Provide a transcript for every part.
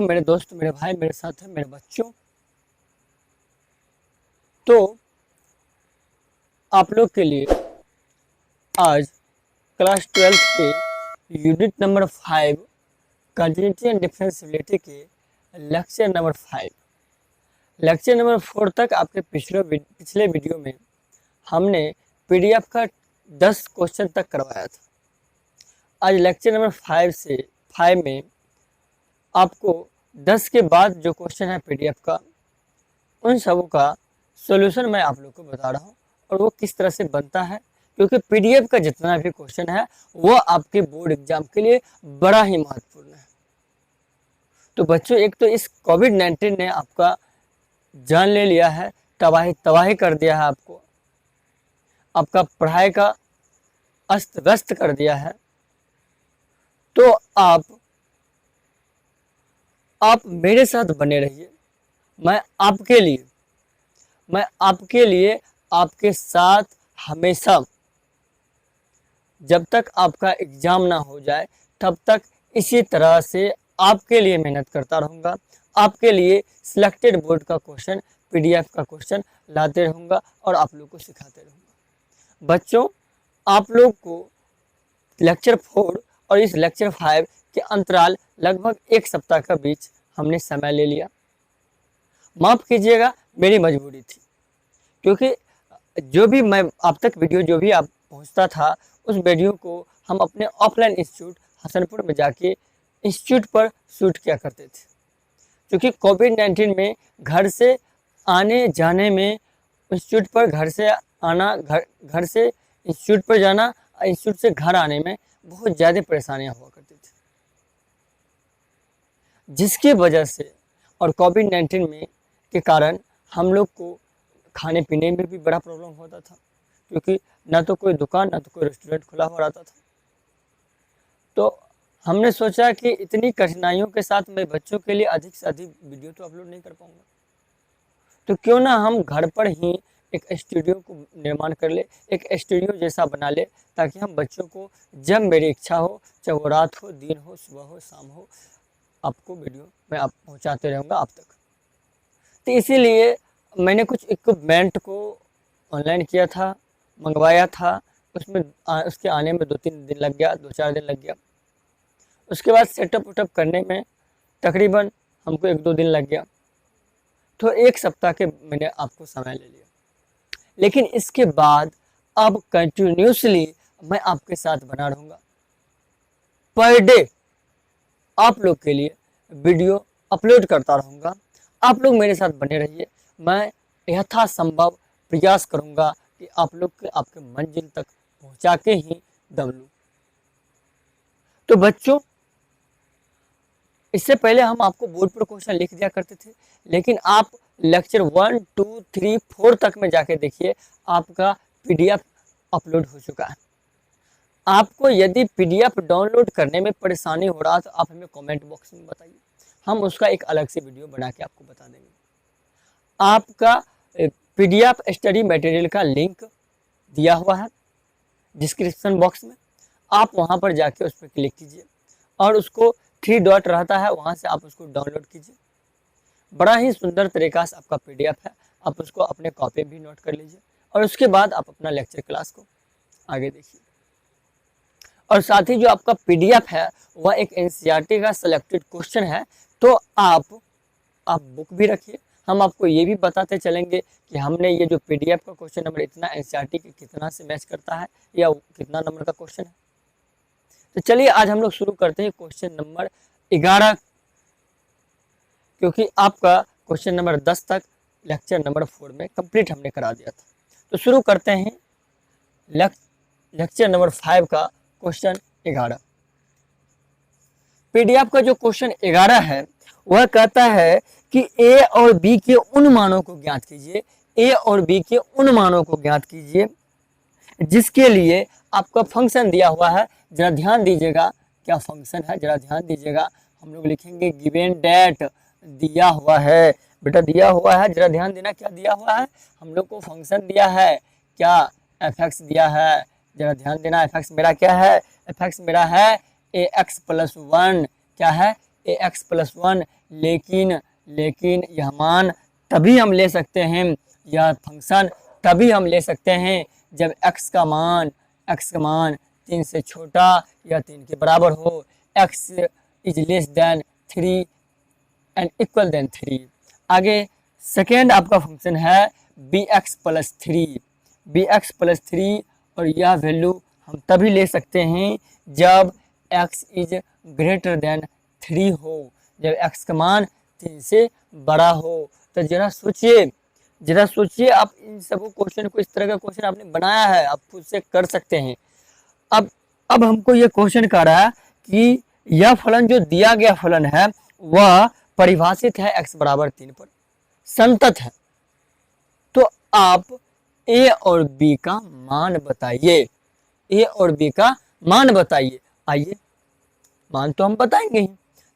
मेरे दोस्त, मेरे भाई, मेरे साथ है, मेरे बच्चों। तो आप लोग के लिए आज क्लास 12th के unit number 5 continuity and differentiability के लेक्चर नंबर 5 लेक्चर नंबर 4 तक आपके पिछले वीडियो में हमने पीडीएफ का 10 क्वेश्चन तक करवाया था। आज लेक्चर नंबर 5 में आपको 10 के बाद जो क्वेश्चन है पीडीएफ का, उन सबों का सॉल्यूशन मैं आप लोग को बता रहा हूँ और वो किस तरह से बनता है, क्योंकि पीडीएफ का जितना भी क्वेश्चन है वो आपके बोर्ड एग्जाम के लिए बड़ा ही महत्वपूर्ण है। तो बच्चों, एक तो इस कोविड-19 ने आपका जान ले लिया है, तबाही कर दिया है, आपका पढ़ाई का अस्त व्यस्त कर दिया है। तो आप मेरे साथ बने रहिए। मैं आपके लिए आपके साथ हमेशा, जब तक आपका एग्जाम ना हो जाए तब तक इसी तरह से आपके लिए मेहनत करता रहूँगा। आपके लिए सिलेक्टेड बोर्ड का क्वेश्चन, पीडीएफ का क्वेश्चन लाते रहूँगा और आप लोग को सिखाते रहूँगा। बच्चों, आप लोग को लेक्चर 4 और इस लेक्चर 5 के अंतराल लगभग एक सप्ताह का बीच हमने समय ले लिया। माफ़ कीजिएगा, मेरी मजबूरी थी, क्योंकि जो भी मैं आप तक वीडियो जो भी आप पहुंचता था, उस वीडियो को हम अपने ऑफलाइन इंस्टीट्यूट हसनपुर में जाके इंस्टीट्यूट पर शूट किया करते थे। क्योंकि कोविड-19 में घर से आने जाने में, इंस्टीट्यूट पर घर से आना, घर से इंस्टीट्यूट पर जाना, इंस्टीट्यूट से घर आने में बहुत ज़्यादा परेशानियां हुआ करती थी, जिसकी वजह से और कोविड-19 में के कारण हम लोग को खाने पीने में भी बड़ा प्रॉब्लम होता था, क्योंकि ना तो कोई दुकान ना तो कोई रेस्टोरेंट खुला हुआ रहता था। तो हमने सोचा कि इतनी कठिनाइयों के साथ मैं बच्चों के लिए अधिक से अधिक वीडियो तो अपलोड नहीं कर पाऊंगा, तो क्यों ना हम घर पर ही एक स्टूडियो को निर्माण कर ले, एक स्टूडियो जैसा बना ले, ताकि हम बच्चों को जब मेरी इच्छा हो, चाहे वो रात हो, दिन हो, सुबह हो, शाम हो, आपको वीडियो मैं आप पहुँचाते रहूँगा आप तक। तो इसीलिए मैंने कुछ इक्विपमेंट को ऑनलाइन किया था, मंगवाया था। उसमें उसके आने में 2-3 दिन लग गया, 2-4 दिन लग गया। उसके बाद सेटअप वेटअप करने में तकरीबन हमको 1-2 दिन लग गया। तो एक सप्ताह के मैंने आपको समय ले लिया, लेकिन इसके बाद अब कंटिन्यूसली मैं आपके साथ बना रहूँगा। पर डे आप लोग के लिए वीडियो अपलोड करता रहूँगा। आप लोग मेरे साथ बने रहिए। मैं यथासंभव प्रयास करूँगा कि आप लोग के आपके मंजिल तक पहुँचा के ही दम लूँ। तो बच्चों, इससे पहले हम आपको बोर्ड पर क्वेश्चन लिख दिया करते थे, लेकिन आप लेक्चर 1, 2, 3, 4 तक में जाके देखिए, आपका पीडीएफ अपलोड हो चुका है। आपको यदि पीडीएफ डाउनलोड करने में परेशानी हो रहा है तो आप हमें कमेंट बॉक्स में बताइए, हम उसका एक अलग से वीडियो बना के आपको बता देंगे। आपका पीडीएफ स्टडी मटेरियल का लिंक दिया हुआ है डिस्क्रिप्शन बॉक्स में, आप वहां पर जाके उस पर क्लिक कीजिए और उसको 3 डॉट रहता है, वहां से आप उसको डाउनलोड कीजिए। बड़ा ही सुंदर तरीका से आपका पीडीएफ है, आप उसको अपने कॉपी भी नोट कर लीजिए और उसके बाद आप अपना लेक्चर क्लास को आगे देखिए। और साथ ही जो आपका पीडीएफ है वह एक एनसीईआरटी का सिलेक्टेड क्वेश्चन है, तो आप बुक भी रखिए। हम आपको ये भी बताते चलेंगे कि हमने ये जो पीडीएफ का क्वेश्चन नंबर इतना एनसीईआरटी के कितना से मैच करता है या कितना नंबर का क्वेश्चन है। तो चलिए आज हम लोग शुरू करते हैं क्वेश्चन नंबर 11, क्योंकि आपका क्वेश्चन नंबर 10 तक लेक्चर नंबर 4 में कंप्लीट हमने करा दिया था। तो शुरू करते हैं लेक्चर नंबर 5 का क्वेश्चन 11। पीडीएफ का जो क्वेश्चन 11 है वह कहता है कि ए और बी के उन मानों को ज्ञात कीजिए, ए और बी के उन मानों को ज्ञात कीजिए जिसके लिए आपका फंक्शन दिया हुआ है। जरा ध्यान दीजिएगा क्या फंक्शन है, जरा ध्यान दीजिएगा। हम लोग लिखेंगे गिवन डेट, दिया हुआ है बेटा, दिया हुआ है, जरा ध्यान देना क्या दिया हुआ है। हम लोग को फंक्शन दिया है, क्या एफ एक्स दिया है, जरा ध्यान देना। एफ एक्स मेरा क्या है, एफ एक्स मेरा है ए एक्स प्लस 1, क्या है ए एक्स प्लस 1। लेकिन लेकिन यह मान तभी हम ले सकते हैं, यह फंक्शन तभी हम ले सकते हैं जब x का मान 3 से छोटा या 3 के बराबर हो, x is less than 3 and equal than 3। आगे सेकेंड आपका फंक्शन है bx प्लस 3, और यह वैल्यू हम तभी ले सकते हैं जब x इज ग्रेटर देन 3 हो, जब x का मान 3 से बड़ा हो। तो जरा सोचिए आप इन सब क्वेश्चन को, इस तरह का क्वेश्चन आपने बनाया है, आप खुद से कर सकते हैं। अब हमको ये क्वेश्चन कह रहा है कि यह फलन जो दिया गया फलन है वह परिभाषित है x बराबर 3 पर, संतत है। तो आप a और b का मान बताइए, आइए मान तो हम बताएंगे ही।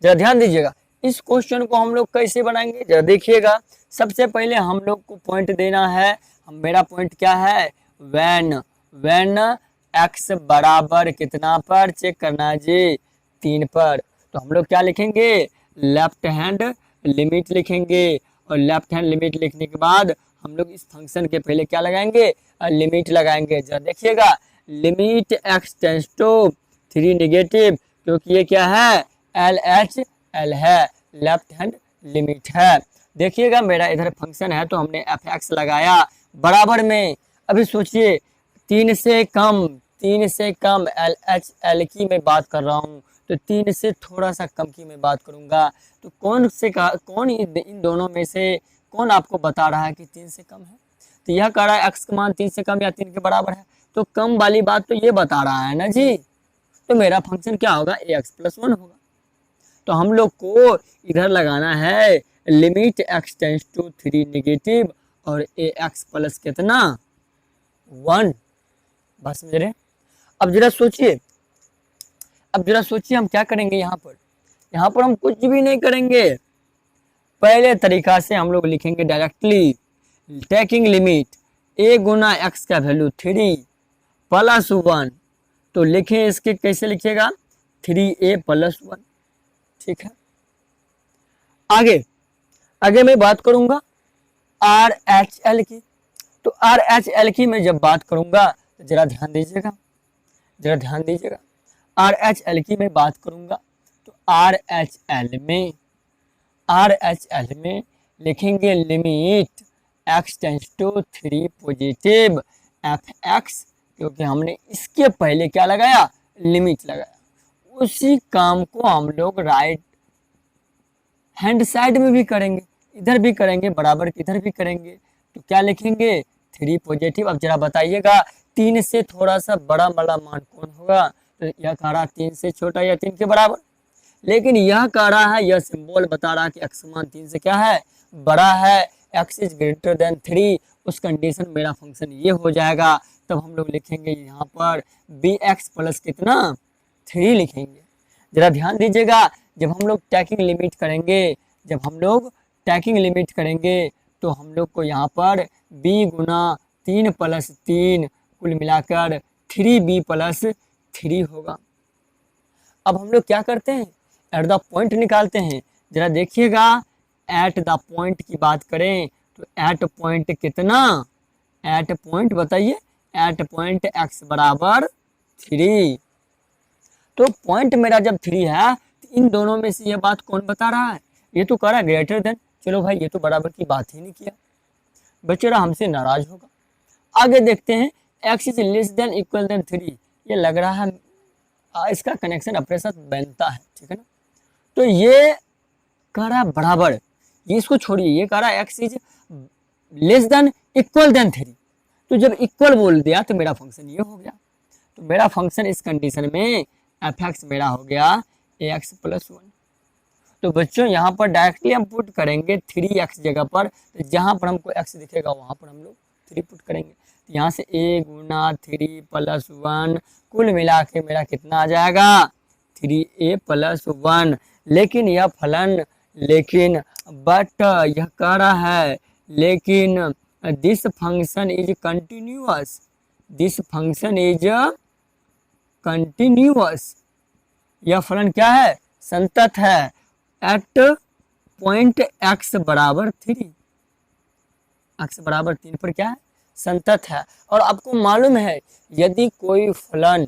जरा ध्यान दीजिएगा, इस क्वेश्चन को हम लोग कैसे बनाएंगे जरा देखिएगा। सबसे पहले हम लोग को पॉइंट देना है, मेरा पॉइंट क्या है, व्हेन x बराबर कितना पर चेक करना जी, 3 पर। तो हम लोग क्या लिखेंगे, लेफ्ट हैंड लिमिट लिखेंगे, और लेफ्ट हैंड लिमिट लिखने के बाद हम लोग इस फंक्शन के पहले क्या लगाएंगे, लिमिट लगाएंगे। जरा देखिएगा, limit x tends to 3 negative, क्योंकि ये क्या है, LHL है, लेफ्ट हैंड लिमिट है। देखिएगा मेरा इधर फंक्शन है तो हमने fx लगाया बराबर में। अभी सोचिए 3 से कम LHL की मैं बात कर रहा हूँ, तो 3 से थोड़ा सा कम की मैं बात करूँगा। तो कौन इन दोनों में से कौन आपको बता रहा है कि 3 से कम है? तो यह कह रहा है x का मान 3 से कम या 3 के बराबर है, तो कम वाली बात तो ये बता रहा है ना जी। तो मेरा फंक्शन क्या होगा, ax प्लस 1 होगा। तो हम लोग को इधर लगाना है limit x tends to 3 negative और ax प्लस कितना, 1। बस समझ रहे? अब जरा सोचिए हम क्या करेंगे यहाँ पर हम कुछ भी नहीं करेंगे। पहले तरीका से हम लोग लिखेंगे directly, taking limit a Guna x का वैल्यू 3 प्लस 1। तो लिखें इसके, कैसे लिखिएगा, 3a प्लस 1, ठीक है। आगे मैं बात करूंगा RHL की। तो RHL की मैं जब बात करूंगा तो जरा ध्यान दीजिएगा, RHL की मैं बात करूंगा तो RHL में लिखेंगे limit x tends to 3 positive fx, क्योंकि हमने इसके पहले क्या लगाया, लिमिट लगाया। उसी काम को हम लोग राइट हैंड साइड में भी करेंगे, इधर भी करेंगे बराबर, इधर भी करेंगे। तो क्या लिखेंगे, 3 पॉजिटिव। अब जरा बताइएगा 3 से थोड़ा सा बड़ा वाला मान कौन होगा, तो यह कह रहा 3 से छोटा या 3 के बराबर, लेकिन यह कह रहा है, यह सिंबल बता रहा है कि x मान 3 से क्या है, बड़ा है, x इज ग्रेटर देन 3। उस कंडीशन मेरा फंक्शन ये हो जाएगा। तब हम लोग लिखेंगे यहाँ पर bx प्लस कितना, 3 लिखेंगे। जरा ध्यान दीजिएगा, जब हम लोग टैकिंग लिमिट करेंगे तो हम लोग को यहाँ पर b गुना 3 प्लस 3 कुल मिलाकर 3b प्लस 3 होगा। अब हम लोग क्या करते हैं, एट द पॉइंट निकालते हैं। जरा देखिएगा, एट द पॉइंट की बात करें तो एट पॉइंट कितना, एट पॉइंट बताइए, एट पॉइंट x बराबर 3। तो पॉइंट मेरा जब 3 है तो इन दोनों में से ये बात कौन बता रहा है, ये तो कह रहा है ग्रेटर देन। चलो भाई, ये तो बराबर की बात ही नहीं किया, बेचारा हमसे नाराज होगा। आगे देखते हैं, x is less than equal than 3। ये लग रहा है इसका कनेक्शन अपने साथ बनता है, ठीक है ना। तो ये कह रहा है बराबर, ये इसको छोड़िए, ये कह रहा है x is less than equal than 3। तो जब इक्वल बोल दिया तो मेरा फंक्शन ये हो गया। तो मेरा फंक्शन इस कंडीशन में fx मेरा हो गया ax प्लस 1। तो बच्चों यहाँ पर डायरेक्टली हम पुट करेंगे 3x जगह पर, तो जहाँ पर हमको x दिखेगा वहाँ पर हम लोग 3 पुट करेंगे। तो यहाँ से a गुना 3 प्लस 1 कुल मिला के मेरा कितना आ जाएगा, 3a प्लस 1। लेकिन यह फलन, बट यह कह रहा है लेकिन दिस फंक्शन इज कंटिन्यूअस, यह फलन क्या है, संतत है, एट पॉइंट एक्स बराबर 3, एक्स बराबर 3 पर क्या है, संतत है। और आपको मालूम है यदि कोई फलन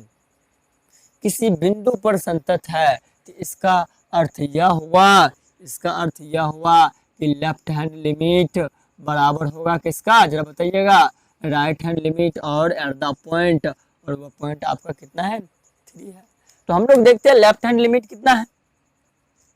किसी बिंदु पर संतत है तो इसका अर्थ यह हुआ, इसका अर्थ यह हुआ कि लेफ्ट हैंड लिमिट बराबर होगा किसका, जरा बताइएगा, राइट हैंड लिमिट और एट द पॉइंट, और वो पॉइंट आपका कितना है, 3 है। तो हम लोग देखते हैं लेफ्ट हैंड लिमिट कितना है,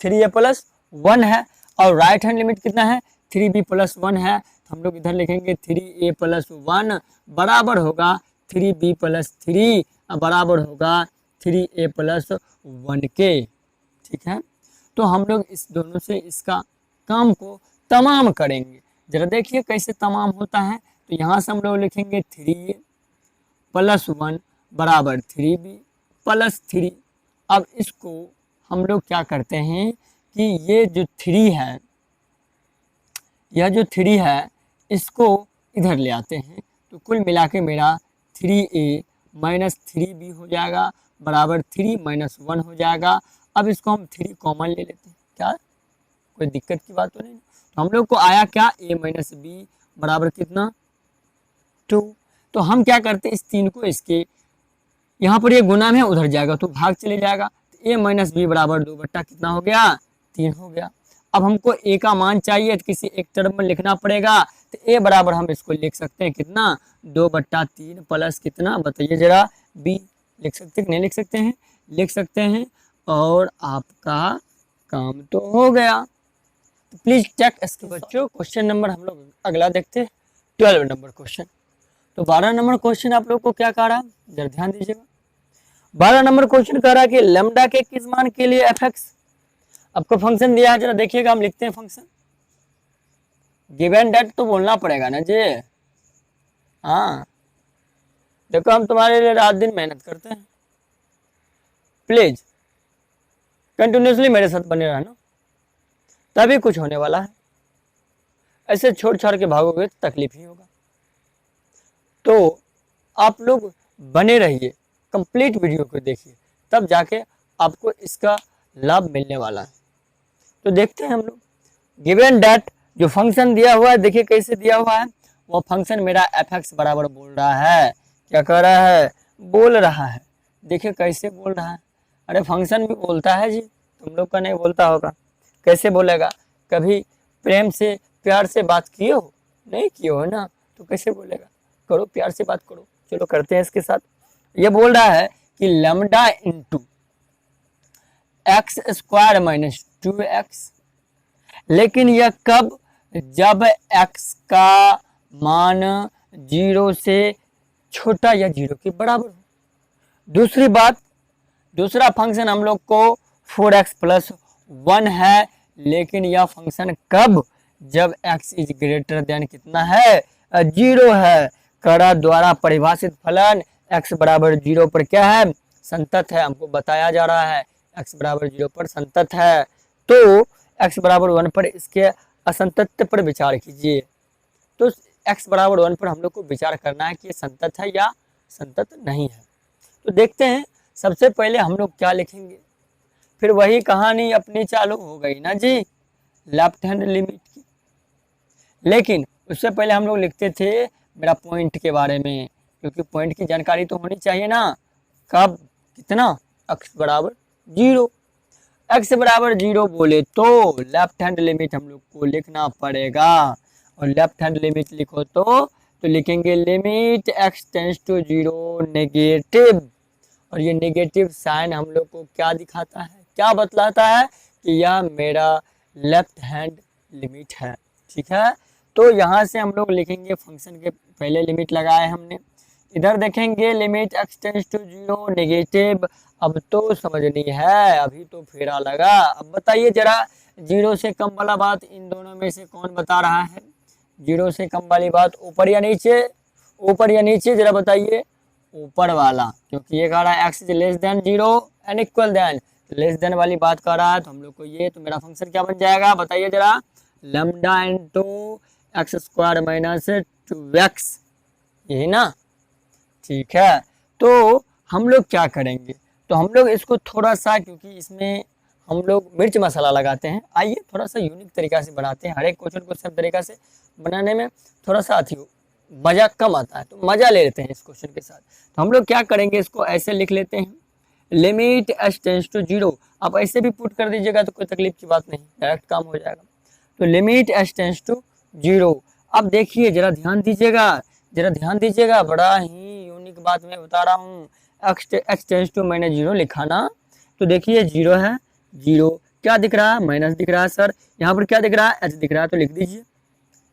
3a+1 है, और राइट हैंड लिमिट कितना है, 3b+1 है। तो हम लोग इधर लिखेंगे 3a+1 बराबर होगा 3b+3 बराबर होगा 3a+1 के, ठीक है। तो हम लोग इस दोनों से इसका काम को तमाम करेंगे। जरा देखिए कैसे तमाम होता है। तो यहाँ से हम लोग लिखेंगे 3a+1 बराबर 3b+3। अब इसको हम लोग क्या करते हैं कि ये जो 3 है, यह जो 3 है इसको इधर ले आते हैं, तो कुल मिला के मेरा 3a-3b हो जाएगा बराबर 3-1 हो जाएगा। अब इसको हम 3 कॉमन ले लेते हैं, क्या कोई दिक्कत की बात तो नहीं। तो हम लोग को आया क्या, a-b बराबर कितना, 2। तो हम क्या करते हैं, इस 3 को इसके यहाँ पर ये गुना में उधर जाएगा तो भाग चले जाएगा, तो a-b बराबर 2 कितना हो गया, 3 हो गया। अब हमको a का मान चाहिए तो किसी एक टर्म में लिखना पड़ेगा, तो a बराबर हम इसको लिख सकते हैं कितना, 2/3 प्लस कितना बताइए जरा, b। लिख सकते कि नहीं लिख सकते हैं, लिख सकते हैं। और आपका काम तो हो गया। तो प्लीज चेक इसके बच्चों। क्वेश्चन नंबर हम लोग अगला देखते हैं, 12 नंबर क्वेश्चन। तो 12 नंबर क्वेश्चन आप लोग को क्या कह रहा है, जरा ध्यान दीजिएगा। 12 नंबर क्वेश्चन कह रहा है कि लैम्डा के किस मान के लिए fx, आपको फंक्शन दिया है, जरा देखिएगा, हम लिखते हैं फंक्शन गिवन डेट, तो बोलना पड़ेगा ना जी। हाँ देखो हम तुम्हारे लिए रात दिन मेहनत करते हैं, प्लीज कंटिन्यूसली मेरे साथ बने रहना, तभी कुछ होने वाला है। ऐसे छोड़ छाड़ के भागोगे तो तकलीफ ही होगा। तो आप लोग बने रहिए, कंप्लीट वीडियो को देखिए, तब जाके आपको इसका लाभ मिलने वाला है। तो देखते हैं हम लोग गिवन डेट जो फंक्शन दिया हुआ है, देखिए कैसे दिया हुआ है। वो फंक्शन मेरा fx बराबर बोल रहा है, क्या कर रहा है, बोल रहा है। देखिए कैसे बोल रहा है, अरे फंक्शन भी बोलता है जी, तुम लोग का नहीं बोलता होगा। कैसे बोलेगा, कभी प्रेम से प्यार से बात किए हो, नहीं किए हो ना, तो कैसे बोलेगा, करो प्यार से बात करो। चलो करते हैं इसके साथ। ये बोल रहा है कि लैम्डा इंटू x² - 2x, लेकिन यह कब, जब x का मान 0 से छोटा या 0 के बराबर हो। दूसरी बात, दूसरा फंक्शन हम लोग को 4x+1 है, लेकिन यह फंक्शन कब, जब x इज ग्रेटर देन कितना है, 0 है। कड़ा द्वारा परिभाषित फलन x बराबर 0 पर क्या है, संतत है। हमको बताया जा रहा है x बराबर 0 पर संतत है। तो x बराबर 1 पर इसके असंतत पर विचार कीजिए। तो x बराबर 1 पर हम लोग को विचार करना है कि ये संतत है या संतत नहीं है। तो देखते हैं, सबसे पहले हम लोग क्या लिखेंगे, फिर वही कहानी अपनी चालू हो गई ना जी, लेफ्ट हैंड लिमिट की। लेकिन उससे पहले हम लोग लिखते थे मेरा पॉइंट के बारे में, क्योंकि पॉइंट की जानकारी तो होनी चाहिए ना। कब, कितना, x बराबर 0। x बराबर 0 बोले तो लेफ्ट हैंड लिमिट हम लोग को लिखना पड़ेगा। और लेफ्ट हैंड लिमिट लिखो तो लिखेंगे limit x tends to 0 negative. और ये नेगेटिव साइन हम लोग को क्या दिखाता है, क्या बतलाता है कि यह मेरा लेफ्ट हैंड लिमिट है, ठीक है। तो यहाँ से हम लोग लिखेंगे, फंक्शन के पहले लिमिट लगाए हमने, इधर देखेंगे limit x tends to 0 negative. अब तो समझनी है, अभी तो फेरा लगा। अब बताइए जरा, 0 से कम वाला बात इन दोनों में से कौन बता रहा है, 0 से कम वाली बात, ऊपर या नीचे, ऊपर या नीचे, जरा बताइए, ऊपर वाला, क्योंकि ये कह रहा है x is less than 0 and equal than, less than वाली बात कर रहा है। तो हम लोग को ये, तो मेरा फंक्शन क्या बन जाएगा बताइए जरा, लैम्डा इंटू x² - 2x, यही ना, ठीक है। तो हम लोग क्या करेंगे, तो हम लोग इसको थोड़ा सा, क्योंकि इसमें हम लोग मिर्च मसाला लगाते हैं। आइए थोड़ा सा यूनिक तरीका से बनाते हैं, हर एक क्वेश्चन को सब तरीका से बनाने में थोड़ा सा मजा कम आता है, तो मजा ले लेते हैं इस क्वेश्चन के साथ। तो हम लोग क्या करेंगे, इसको ऐसे लिख लेते हैं, लिमिट h टेंस टू 0। आप ऐसे भी पुट कर दीजिएगा तो कोई तकलीफ की बात नहीं, डायरेक्ट काम हो जाएगा। तो लिमिट h टेंस टू 0। अब देखिए जरा ध्यान दीजिएगा, जरा ध्यान दीजिएगा, बड़ा ही यूनिक बात मैं बता रहा हूँ। h टेंस टू मैंने 0 लिखा ना, तो देखिए 0 है, 0 क्या दिख रहा है, माइनस दिख रहा है सर। यहाँ पर क्या दिख रहा है, h दिख रहा है, तो लिख दीजिए,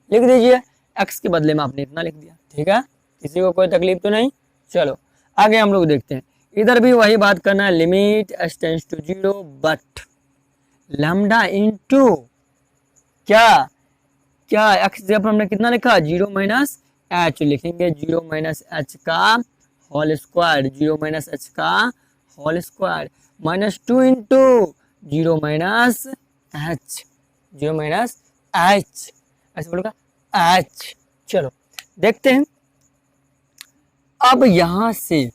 लिख दीजिए। x के बदले में आपने इतना लिख दिया, ठीक है, किसी को कोई तकलीफ तो नहीं। चलो आगे हम लोग देखते हैं, इधर भी वही बात करना है, limit h tends to 0 but lambda into क्या क्या x जब हमने कितना लिखा, 0 माइनस h लिखेंगे, 0 माइनस h का होल स्क्वायर, 0 माइनस h का whole square, minus 2 into 0 minus h, 0 minus h, ऐसे बोलेगा h। चलो देखते हैं, अब यहां से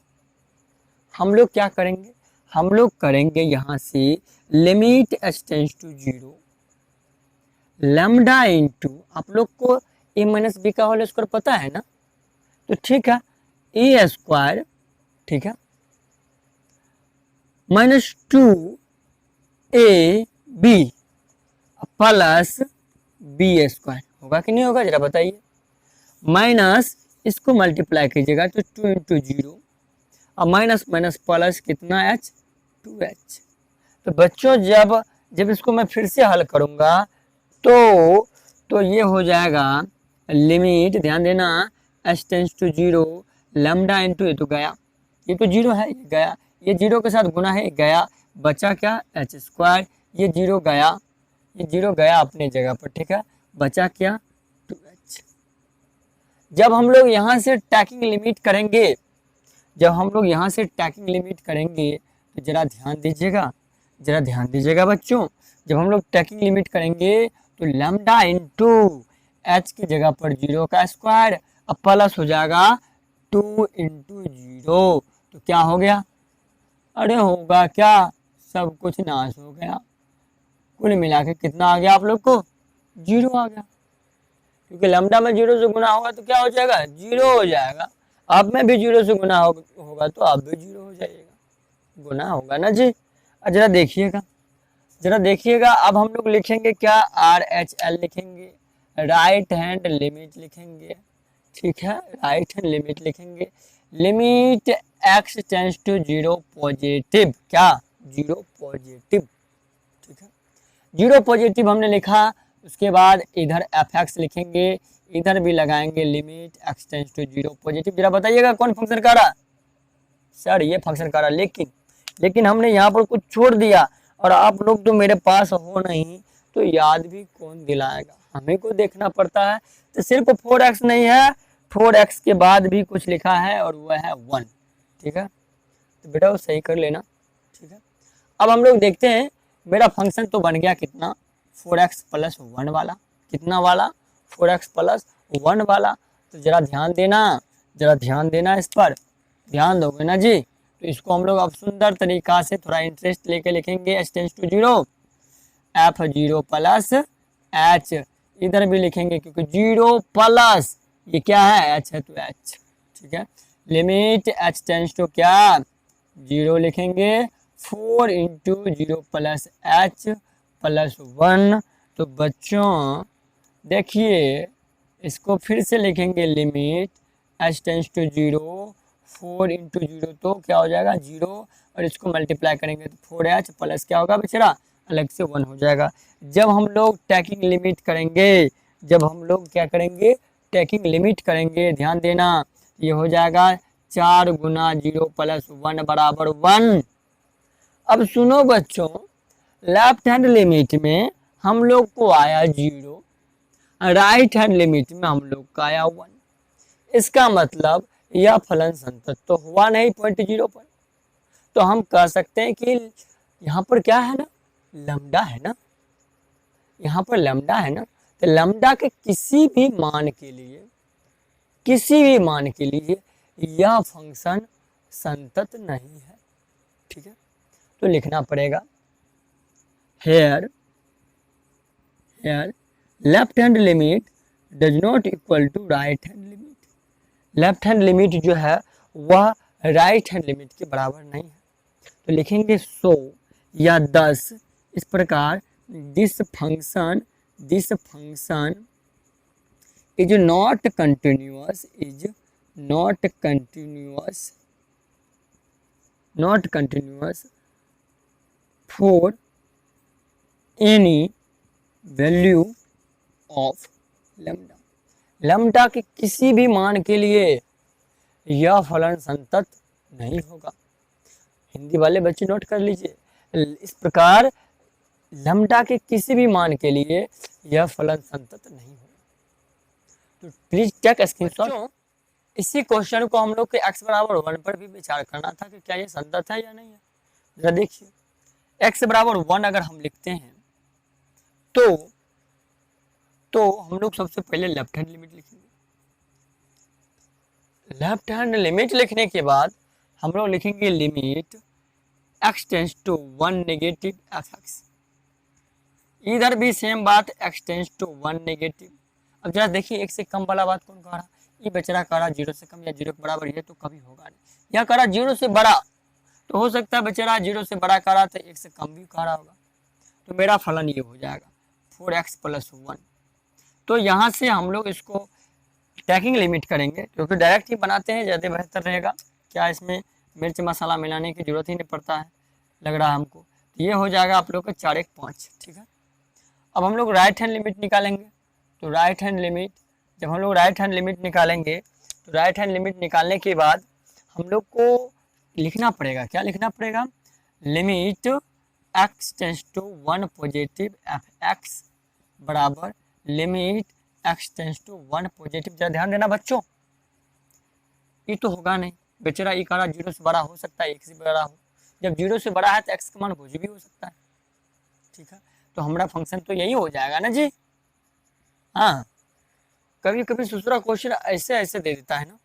हम लोग क्या करेंगे, हम लोग करेंगे यहां से limit h tends to 0 lambda into, आप लोग को a माइनस बी का होल स्क्वायर पता है ना, तो ठीक है, ए स्क्वायर, ठीक है, minus 2ab plus B square, होगा कि नहीं होगा जरा बताइए। माइनस इसको मल्टीप्लाई कीजिएगा तो 2 इंटू 0, और माइनस माइनस प्लस कितना h, 2h। तो बच्चों जब इसको मैं फिर से हल करूंगा तो ये हो जाएगा लिमिट, ध्यान देना, h tends to 0 lambda into, ये तो गया, ये तो 0 है, ये गया, ये 0 के साथ गुना है, गया, बचा क्या, h स्क्वायर, ये 0 गया, ये 0 गया अपने जगह पर, ठीक है, बचा क्या, 2h। जब हम लोग यहाँ से टैकिंग लिमिट करेंगे, जब हम लोग यहाँ से टैकिंग लिमिट करेंगे तो जरा ध्यान दीजिएगा, जरा ध्यान दीजिएगा बच्चों, जब हम लोग टैकिंग लिमिट करेंगे तो लैम्डा इंटू h की जगह पर 0 का स्क्वायर, अब प्लस हो जाएगा 2 इंटू 0, तो क्या हो गया, अरे होगा क्या, सब कुछ नाश हो गया, कुल मिला के कितना आ गया आप लोग को, 0 आ गया, क्योंकि लैम्डा में 0 से गुना होगा तो क्या हो जाएगा, 0 हो जाएगा। आप में भी 0 से गुना होगा तो आप भी 0 हो जाइएगा, गुना होगा ना जी। जरा देखिएगा, जरा देखिएगा, अब हम लोग लिखेंगे क्या, RHL लिखेंगे, राइट हैंड लिमिट लिखेंगे, ठीक है, राइट हैंड लिमिट लिखेंगे, limit x tends to 0 positive, क्या 0 पॉजिटिव, ठीक है, 0 पॉजिटिव हमने लिखा, उसके बाद इधर fx लिखेंगे, इधर भी लगाएंगे limit x tends to 0 positive. जरा बताइएगा कौन फंक्शन कर रहा, सर ये फंक्शन कर रहा, लेकिन हमने यहाँ पर कुछ छोड़ दिया, और आप लोग तो मेरे पास हो नहीं तो याद भी कौन दिलाएगा, हमें को देखना पड़ता है। तो सिर्फ 4x नहीं है, 4x के बाद भी कुछ लिखा है और वह है 1, ठीक है, तो बेटा वो सही कर लेना, ठीक है। अब हम लोग देखते हैं, मेरा फंक्शन तो बन गया कितना, 4x प्लस 1 वाला, कितना वाला, 4x प्लस 1 वाला। तो जरा ध्यान देना, जरा ध्यान देना, इस पर ध्यान दोगे ना जी, तो इसको हम लोग अब सुंदर तरीका से थोड़ा इंटरेस्ट लेके लिखेंगे, h tends to 0 f0 plus h, इधर भी लिखेंगे क्योंकि 0 प्लस ये क्या है, h है तो h, ठीक है, लिमिट h टेंस टू क्या 0 लिखेंगे, 4 इंटू 0 प्लस h प्लस 1। तो बच्चों देखिए इसको फिर से लिखेंगे, limit h tends to 0, 4 into 0 तो क्या हो जाएगा 0, और इसको मल्टीप्लाई करेंगे तो 4h प्लस क्या होगा बेचारा, अलग से 1 हो जाएगा। जब हम लोग टैकिंग लिमिट करेंगे, जब हम लोग क्या करेंगे, टैकिंग लिमिट करेंगे, ध्यान देना, ये हो जाएगा 4 गुना 0 प्लस 1 बराबर 1। अब सुनो बच्चों, लेफ्ट हैंड लिमिट में हम लोग को आया 0, राइट हैंड लिमिट में हम लोग का आया 1। इसका मतलब यह फलन संतत तो हुआ नहीं पॉइंट 0 पर, तो हम कह सकते हैं कि यहाँ पर क्या है ना, लैम्डा है ना, यहाँ पर लैम्डा है ना, तो लैम्डा के किसी भी मान के लिए, किसी भी मान के लिए यह फंक्शन संतत नहीं है, ठीक है, तो लिखना पड़ेगा here left hand limit does not equal to right hand limit. Left hand limit जो है वह राइट हैंड लिमिट के बराबर नहीं है। तो लिखेंगे सो या 10 इस प्रकार this function is not continuous for any value of lambda. Lambda के किसी भी मान के लिए यह फलन संतत नहीं होगा। हिंदी वाले बच्चे नोट कर लीजिए, इस प्रकार लैम्डा के किसी भी मान के लिए यह फलन संतत नहीं होगा। तो प्लीज टेक स्क्रीनशॉट। इसी क्वेश्चन को हम लोग के x बराबर 1 पर भी विचार करना था कि क्या ये संतत है या नहीं है। जरा देखिए, x बराबर 1 अगर हम लिखते हैं तो हम लोग सबसे पहले लेफ्ट हैंड लिमिट लिखेंगे। लेफ्ट हैंड लिमिट लिखने के बाद हम लोग लिखेंगे limit x tends to 1 negative fx। इधर भी सेम बात, x टेंस टू 1 नेगेटिव। अब जरा देखिए, 1 से कम वाला बात कौन कह रहा, ये बेचारा कह रहा 0 से कम या 0 के बराबर, ये तो कभी होगा नहीं। या कह रहा 0 से बड़ा, तो हो सकता है बेचारा 0 से बड़ा कह रहा था 1 से कम भी कह रहा होगा। तो मेरा फलन ये हो जाएगा 4x + 1। तो यहाँ से हम लोग इसको टैकिंग लिमिट करेंगे, क्योंकि डायरेक्ट ही बनाते हैं ज़्यादा बेहतर रहेगा। क्या इसमें मिर्च मसाला मिलाने की जरूरत ही नहीं पड़ता है, लग रहा है हमको। तो ये हो जाएगा आप लोग का 4 × 5, ठीक है। अब हम लोग राइट हैंड लिमिट निकालेंगे। तो राइट हैंड लिमिट जब हम लोग राइट हैंड लिमिट निकालेंगे, तो राइट हैंड लिमिट निकालने के बाद हम लोग को लिखना पड़ेगा, क्या लिखना पड़ेगा, limit x tends to 1 positive fx बराबर limit x tends to 1 positive. जरा ध्यान देना बच्चों, ये तो होगा नहीं, बेचारा ये कहा 0 से बड़ा हो सकता है 1 से बड़ा हो। जब 0 से बड़ा है तो x का मान कुछ भी हो सकता है, ठीक है। तो हमारा फंक्शन तो यही हो जाएगा ना जी। हाँ, कभी कभी दूसरा क्वेश्चन ऐसे दे देता है ना,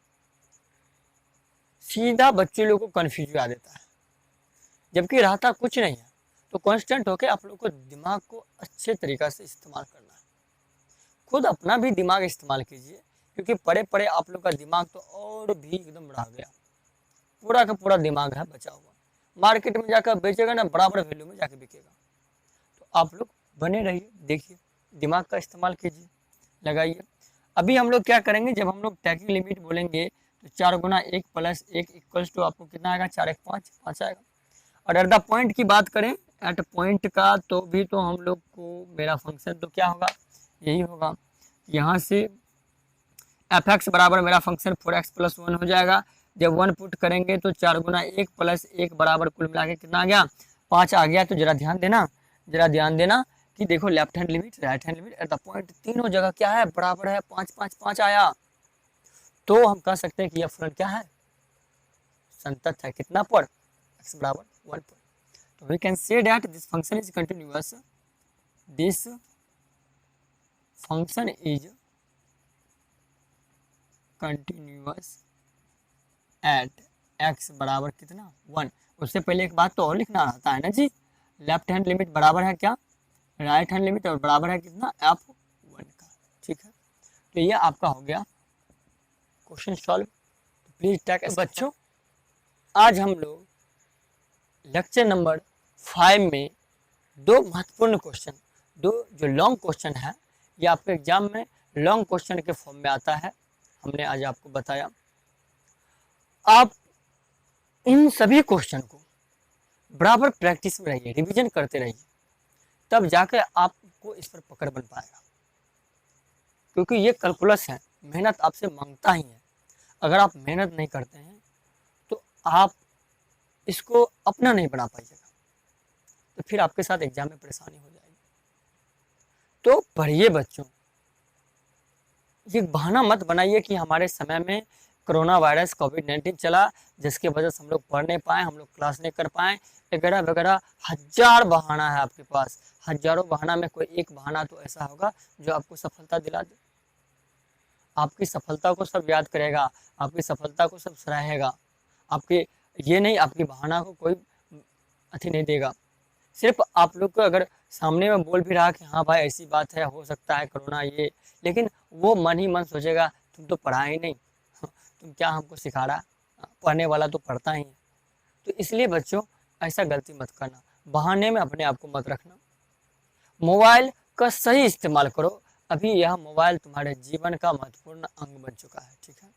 सीधा बच्चे लोग को कंफ्यूज आ देता है, जबकि रहता कुछ नहीं है। तो कांस्टेंट होके आप लोग को दिमाग को अच्छे तरीक़ा से इस्तेमाल करना है। खुद अपना भी दिमाग इस्तेमाल कीजिए, क्योंकि पड़े पड़े आप लोग का दिमाग तो और भी एकदम बढ़ा गया, पूरा का पूरा दिमाग है बचा हुआ। मार्केट में जाकर बेचेगा ना, बराबर वैल्यू में जाकर बिकेगा। तो आप लोग बने रहिए, देखिए, दिमाग का इस्तेमाल कीजिए, लगाइए। अभी हम लोग क्या करेंगे, जब हम लोग टैकिंग लिमिट बोलेंगे तो 4 × 1 + 1 इक्वल्स टू आपको कितना आएगा, 4 × 5, 5 आएगा। और एट द पॉइंट की बात करें, एट पॉइंट का, तो भी तो हम लोग को मेरा फंक्शन तो क्या होगा, यही होगा। यहाँ से fx बराबर मेरा फंक्शन 4x + 1 हो जाएगा। जब 1 पुट करेंगे तो 4 × 1 + 1 बराबर कुल मिला के कितना आ गया, 5 आ गया। तो जरा ध्यान देना कि देखो, left hand limit right hand limit at the point तीनों जगह क्या है, बराबर है, 5 5 5 आया। तो हम कह सकते हैं कि यह फलन क्या है, संतत है। कितना पर, x बराबर 1 पर। तो we can say that this function is continuous, this function is continuous at x बराबर कितना, 1। उससे पहले एक बात तो और लिखना रहता है ना जी, लेफ्ट हैंड लिमिट बराबर है क्या, राइट हैंड लिमिट, और बराबर है कितना, f1 का, ठीक है। तो ये आपका हो गया क्वेश्चन सॉल्व। तो प्लीज टेक। बच्चों, आज हम लोग लेक्चर नंबर 5 में 2 महत्वपूर्ण क्वेश्चन, 2 जो लॉन्ग क्वेश्चन है, ये आपके एग्जाम में लॉन्ग क्वेश्चन के फॉर्म में आता है, हमने आज आपको बताया। आप इन सभी क्वेश्चन को बराबर प्रैक्टिस में रहिए, रिवीजन करते रहिए, तब जाकर आपको इस पर पकड़ बन पाएगा। क्योंकि ये कैलकुलस है, मेहनत आपसे मांगता ही है। अगर आप मेहनत नहीं करते हैं तो आप इसको अपना नहीं बना पाइएगा, तो फिर आपके साथ एग्जाम में परेशानी हो जाएगी। तो पढ़िए बच्चों, ये बहाना मत बनाइए कि हमारे समय में कोरोना वायरस कोविड-19 चला, जिसकी वजह से हम लोग पढ़ नहीं पाए, हम लोग क्लास नहीं कर पाए, वगैरह वगैरह। 1000 बहाना है आपके पास, हजारों बहाना में कोई एक बहाना तो ऐसा होगा जो आपको सफलता दिला दे। आपकी सफलता को सब याद करेगा, आपकी सफलता को सब सराहेगा, आपके ये नहीं, आपकी बहाना को कोई अथी नहीं देगा, सिर्फ आप लोग को अगर सामने में बोल भी रहा कि हाँ भाई ऐसी बात है, हो सकता है कोरोना ये, लेकिन वो मन ही मन सोचेगा तुम तो पढ़ा ही नहीं, तुम क्या हमको सिखा रहा, पढ़ने वाला तो पढ़ता ही है। तो इसलिए बच्चों ऐसा गलती मत करना, बहाने में अपने आप को मत रखना। मोबाइल का सही इस्तेमाल करो। अभी यह मोबाइल तुम्हारे जीवन का महत्वपूर्ण अंग बन चुका है, ठीक है।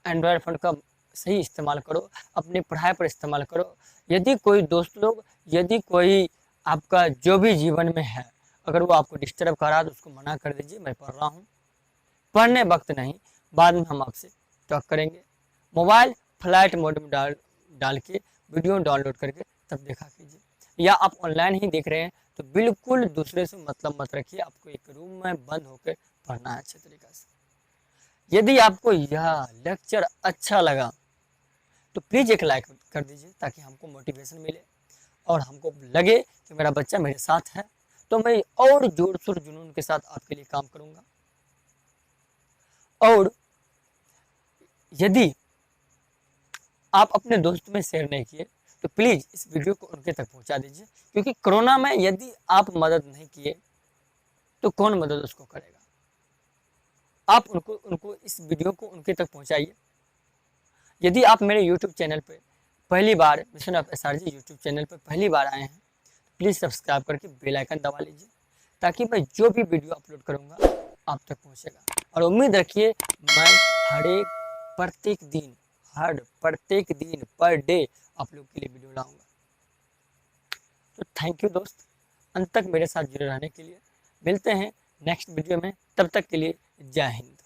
एंड्रॉयड फ़ोन का सही इस्तेमाल करो, अपनी पढ़ाई पर इस्तेमाल करो। यदि कोई दोस्त लोग, यदि कोई आपका जो भी जीवन में है, अगर वो आपको डिस्टर्ब कर रहा है तो उसको मना कर दीजिए, मैं पढ़ रहा हूँ, पढ़ने वक्त नहीं, बाद में हम आपसे टॉक करेंगे। मोबाइल फ्लाइट मोड में डाल के वीडियो डाउनलोड करके तब देखा कीजिए। या आप ऑनलाइन ही देख रहे हैं तो बिल्कुल दूसरे से मतलब मत रखिए, आपको एक रूम में बंद होकर पढ़ना है अच्छे तरीक़े से। यदि आपको यह लेक्चर अच्छा लगा तो प्लीज़ एक लाइक कर दीजिए ताकि हमको मोटिवेशन मिले और हमको लगे कि मेरा बच्चा मेरे साथ है, तो मैं और जोर शोर जुनून के साथ आपके लिए काम करूँगा। और यदि आप अपने दोस्त में शेयर नहीं किए तो प्लीज़ इस वीडियो को उनके तक पहुंचा दीजिए, क्योंकि कोरोना में यदि आप मदद नहीं किए तो कौन मदद उसको करेगा। आप उनको उनको इस वीडियो को उनके तक पहुंचाइए। यदि आप मेरे यूट्यूब चैनल पे पहली बार, mission of SRG YouTube channel पे पहली बार आए हैं तो प्लीज़ सब्सक्राइब करके बेल आइकन दबा लीजिए, ताकि मैं जो भी वीडियो अपलोड करूँगा आप तक पहुँचेगा। और उम्मीद रखिए मैं प्रत्येक दिन पर डे आप लोग के लिए वीडियो लाऊंगा। तो थैंक यू दोस्त, अंत तक मेरे साथ जुड़े रहने के लिए। मिलते हैं नेक्स्ट वीडियो में, तब तक के लिए जय हिंद।